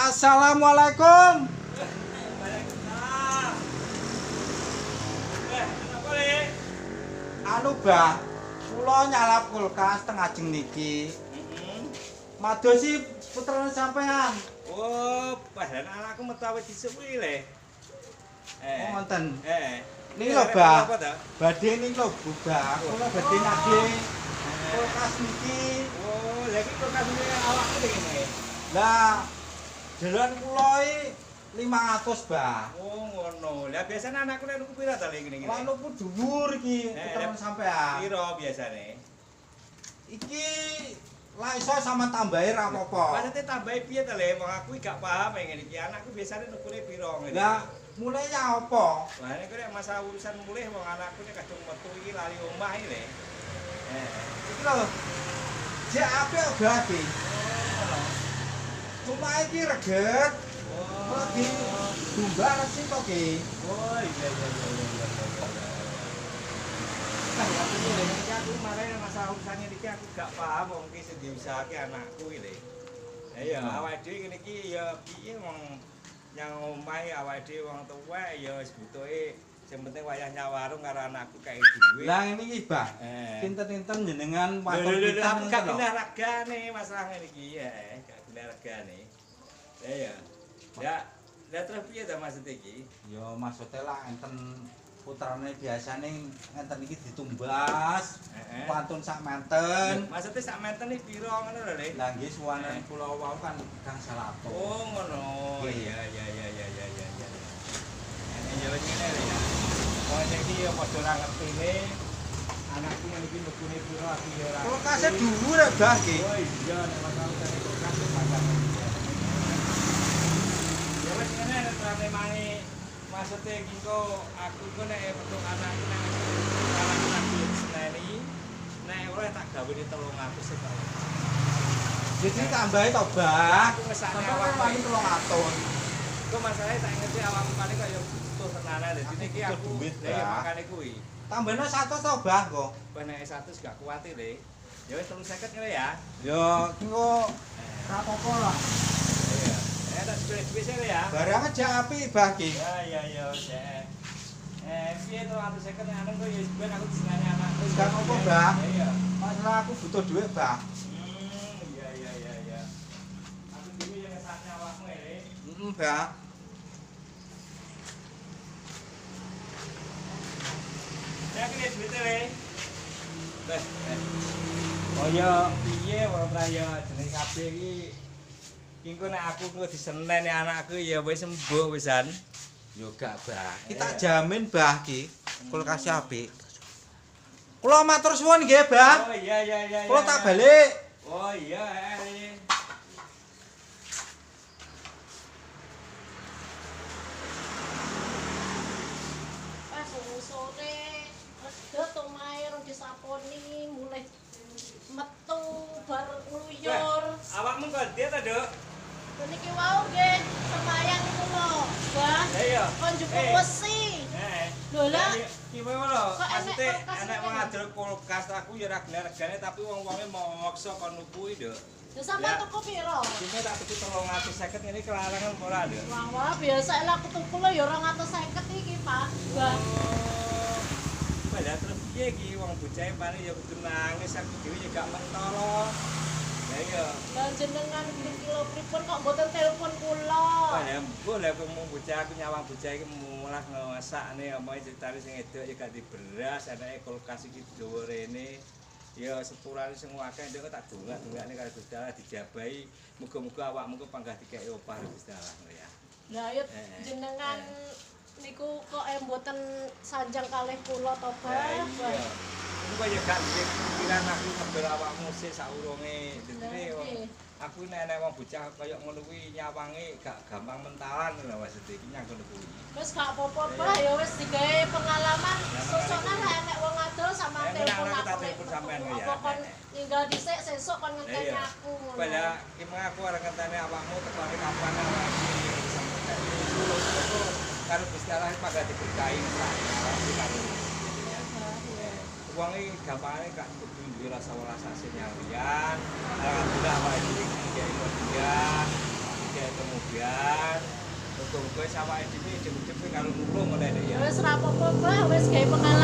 Assalamualaikum. Waalaikumsalam. Kenapa le? Anu Bah, kula nyalap kulkas teng ajeng niki. Madosi putrane sampean. Oh, padahal anakku metu awet disuwi le. Oh ngoten. Niki Ini lho Bah. apa ta? Badhe niki lho Bu Bah. Kula badhe nadhe kulkas niki. Oh, lagi kulkas ini awakku ngene. Lah jalan kula iki 500 Bah. Oh, ngono. Lah biasane anakku nek nuku pira ta le ngene-ngene? Lan opo dhuwur iki putrane sampean. Pira biasane? Iki lah iso sama tambahi ra apa-apa. Maksudnya tambahi piye ta le? Wong aku gak paham ngene iki. Anakku biasane nukune pira ngene. Lah mulai ya apa? Wah, nek nek masalah urusan mulih wong anakku nek kadung metu iki lali omah iki le. Iki lho. Jek apik Bah iki. Cuma iki reget. Lagi dumbar sih kok iki. Oh, iya. Aku kemarin masalah urusannya iki aku gak paham wong iki sing diusahake anakku iki le. Ya awake dhewe ngene iki ya piye wong yang omahe awake dhewe wong tuwek ya wis butuhe sing penting wayah nyawarung karo anakku kae duwe. Lah ini iki Bah. Pinten-pinten jenengan watur Tapi kita gak genah regane masalah ngene iki ya, gak genah regane. Ya. Ya terus piye ta maksud iki? Ya maksudnya lah enten putrane biasane ngenten iki ditumbas. Pantun sak menten. Maksudnya sak menten iki pira ngono lho, Le? Lah nggih suwanen kula wau kan gangsal atus. Oh, ngono. Iya. Ya wis ngene lho ya. Wong iki ya padha ora ngertine anakku iki nukune pira aku ya ora. Kulkase dhuwur ya Bah iki. Oh iya nek masalah kene kulkas macam. Ya wis ngene nek terane mangi maksudnya iki kok aku kok nek untuk anakku nek anakku lagi seneni nek ora tak gawene 300 sik kok. Jadi tambahi to Bah. Aku ngesakne Sampai awakku paling 300. Kok masalahnya tak ngerti awakmu paling kok ya butuh tenanan dadi niki aku duit, lha ya Bah. makane kuwi. Tambahno 100 to Bah kok. Kowe nek 100 gak kuat Le. Ya wis 350 ngene ya. Ya engko ra apa-apa lah. Iya. Tak duwe sik ya. Barang aja apik Bah iki. Ya wis. Piye 350 nek anu kok ya ben aku disenani anakku. Gak apa-apa, Bah. Iya. Masalah aku butuh duit Bah. Iya. Aku dhewe yang ngesakne awakmu Le. Bah. Ya kene duwite Le. Oh ya piye wong raya jeneng kabeh iki engko nek aku engko diseneni anakku ya wis sembuh wisan. Yo gak Bah. Kita jamin Bah iki kulkas apik. Kula matur suwun nggih Bah. Oh iya. Kula tak balik. Oh iya. Pas sore redot omahe rong disaponi mulai metu bar ngluyur. Awakmu kok dia ta, Duk? Niki wau nggih sembayang kula, Bah. Ya iya. Kon njupuk wesi. Lho lah. Ki ngono. Kok Maksudnya enek kulkas enek iki? wong adol kulkas aku ya ora gelem regane tapi wong-wonge maksa kon nuku, Duk. Lha sampeyan tuku piro? Sini tak tuku 350 ini kelarangan ora, Duk. Wah, biasa lah aku tuku lho ya 250 iki, Pak. Bah. Padahal terus piye iki wong bocahe paling ya kudu nangis aku dhewe ya gak mentolo. Ya iya. Lah jenengan beli kilo pripun kok mboten telepon kula? Padahal mbok lek mau bocah aku nyawang bocah iki mulah ngesakne omahe critane sing edok ya ganti beras, anake kulkas iki dawa rene. Ya sepurane sing akeh ndek tak dongak-dongakne karo Gusti Allah dijabahi. Muga-muga awakmu kok panggah dikeki opah Gusti Allah ya. Lah ya jenengan niku kok mboten sanjang kalih kula to, Bah. Iku ya gak pikiran aku ngebel awakmu sik saurunge. Dene aku nek wong bocah kaya ngono kuwi nyawange gak gampang mentalan lho maksud iki nyang ngono kuwi. Wis gak apa-apa, Bah, ya wis digawe pengalaman. Sesuk lah nek wong adol sama telepon aku tak aku. telepon sampean ya. Apa kon ninggal dhisik sesuk kon ngenteni aku. Padahal iki aku ora ngenteni awakmu tekone kapan karo Gusti Allah panggah diberkahi karo wong iki gampangane gak kudu duwe rasa-rasa nyalian. Alhamdulillah awake iki iki dia. Ya itu kemudian muga-muga sawake dhewe ujug-ujug kalau nulung oleh ya. Wis ra apa-apa, Mbah, wis gawe pengalaman